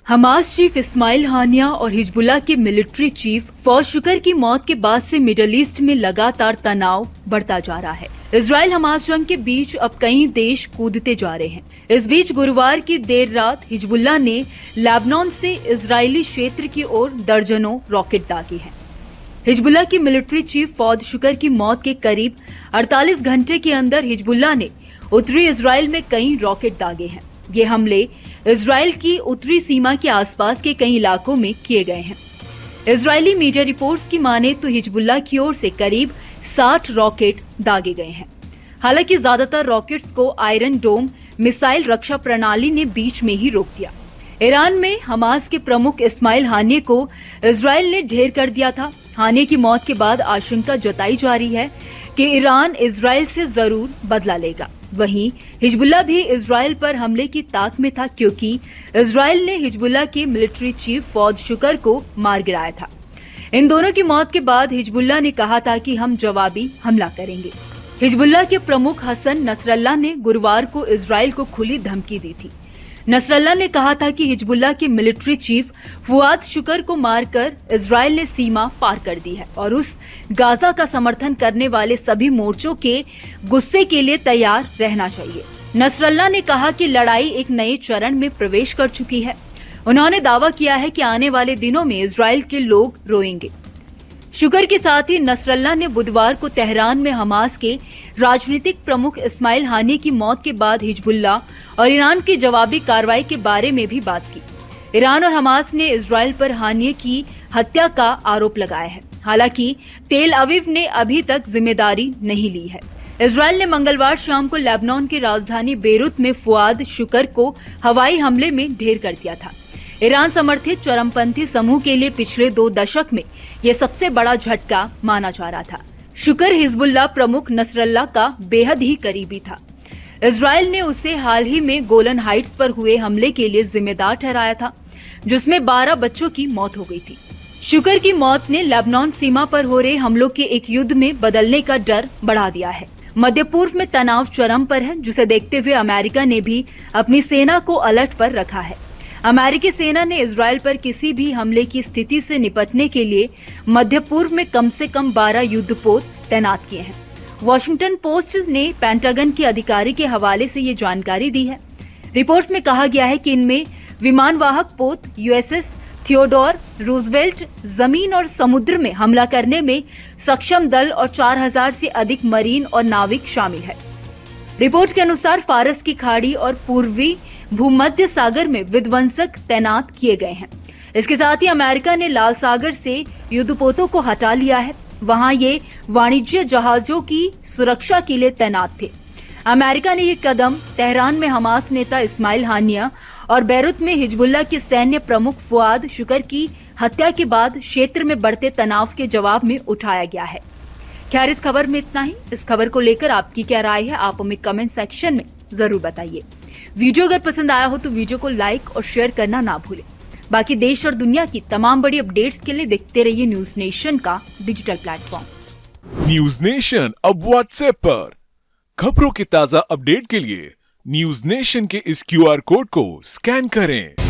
Hamas chief Ismail हानिया और Hezbollah के military chief फौज शुकर की मौत के बाद से मिडल ईस्ट में लगातार तनाव बढ़ता जा रहा है। इजराइल हमास जंग के बीच अब कई देश कूदते जा रहे हैं। इस बीच गुरुवार की देर रात हिजबुल्लाह ने लेबनान से इजरायली क्षेत्र की ओर दर्जनों रॉकेट दागे हैं। हिजबुल्लाह की मिलिट्री चीफ फौज शुकर की मौत के करीब 48 घंटे के अंदर हिजबुल्लाह ने उत्तरी इजराइल में कई रॉकेट दागे हैं। ये हमले इजराइल की उत्तरी सीमा के आसपास के कई इलाकों में किए गए हैं। इजरायली मीडिया रिपोर्ट्स की माने तो हिजबुल्लाह की ओर से करीब 60 रॉकेट दागे गए हैं। हालांकि ज्यादातर रॉकेट्स को आयरन डोम मिसाइल रक्षा प्रणाली ने बीच में ही रोक दिया। ईरान में हमास के प्रमुख इस्माइल हानिया को इजराइल ने ढेर कर दिया था। हानिया की मौत के बाद आशंका जताई जा रही है कि ईरान इजराइल से जरूर बदला लेगा। वहीं हिजबुल्लाह भी इजराइल पर हमले की ताक में था, क्योंकि इजराइल ने हिजबुल्लाह के मिलिट्री चीफ फौज शुकर को मार गिराया था। इन दोनों की मौत के बाद हिजबुल्लाह ने कहा था कि हम जवाबी हमला करेंगे। हिजबुल्लाह के प्रमुख हसन नसरल्लाह ने गुरुवार को इजराइल को खुली धमकी दी थी। नसरल्लाह ने कहा था कि हिजबुल्लाह के मिलिट्री चीफ फुआद शुकर को मारकर इजराइल ने सीमा पार कर दी है और उस गाजा का समर्थन करने वाले सभी मोर्चों के गुस्से के लिए तैयार रहना चाहिए। नसरल्लाह ने कहा कि लड़ाई एक नए चरण में प्रवेश कर चुकी है। उन्होंने दावा किया है कि आने वाले दिनों में इजराइल के लोग रोएंगे। शुकर के साथ ही नसरल्लाह ने बुधवार को तेहरान में हमास के राजनीतिक प्रमुख इस्माइल हानिया की मौत के बाद हिजबुल्लाह और ईरान की जवाबी कार्रवाई के बारे में भी बात की। ईरान और हमास ने इजराइल पर हानिया की हत्या का आरोप लगाया है। हालांकि तेल अवीव ने अभी तक जिम्मेदारी नहीं ली है। इजराइल ने मंगलवार शाम को लेबनान की राजधानी बेरूत में फुआद शुकर को हवाई हमले में ढेर कर दिया था। ईरान समर्थित चरमपंथी समूह के लिए पिछले 2 दशक में यह सबसे बड़ा झटका माना जा रहा था। शुकर हिजबुल्लाह प्रमुख नसरल्लाह का बेहद ही करीबी था। इजराइल ने उसे हाल ही में गोलन हाइट्स पर हुए हमले के लिए जिम्मेदार ठहराया था, जिसमें 12 बच्चों की मौत हो गई थी। शुकर की मौत ने लेबनान सीमा पर हो रहे हमलों के एक युद्ध में बदलने का डर बढ़ा दिया है। मध्य पूर्व में तनाव चरम पर है, जिसे देखते हुए अमेरिका ने भी अपनी सेना को अलर्ट पर रखा है। अमेरिकी सेना ने इजराइल पर किसी भी हमले की स्थिति से निपटने के लिए मध्य पूर्व में कम से कम 12 युद्धपोत तैनात किए हैं। वॉशिंगटन पोस्ट ने पेंटागन के अधिकारी के हवाले से ये जानकारी दी है। रिपोर्ट्स में कहा गया है कि इनमें विमानवाहक पोत यूएसएस थियोडोर रूजवेल्ट जमीन और समुद्र में हमला करने में सक्षम दल और 4000 से अधिक मरीन और नाविक शामिल है। रिपोर्ट के अनुसार फारस की खाड़ी और पूर्वी भूमध्य सागर में विध्वंसक तैनात किए गए हैं। इसके साथ ही अमेरिका ने लाल सागर से युद्धपोतों को हटा लिया है। वहां ये वाणिज्य जहाजों की सुरक्षा के लिए तैनात थे। अमेरिका ने ये कदम तेहरान में हमास नेता इस्माइल हानिया और बेरूत में हिजबुल्लाह के सैन्य प्रमुख फुआद शुकर की हत्या के बाद क्षेत्र में बढ़ते तनाव के जवाब में उठाया गया है। खैर, इस खबर में इतना ही। इस खबर को लेकर आपकी क्या राय है, आप हमें कमेंट सेक्शन में जरूर बताइए। वीडियो अगर पसंद आया हो तो वीडियो को लाइक और शेयर करना ना भूलें। बाकी देश और दुनिया की तमाम बड़ी अपडेट्स के लिए देखते रहिए न्यूज नेशन का डिजिटल प्लेटफॉर्म। न्यूज नेशन अब व्हाट्सएप पर खबरों के ताजा अपडेट के लिए न्यूज नेशन के इस QR कोड को स्कैन करें।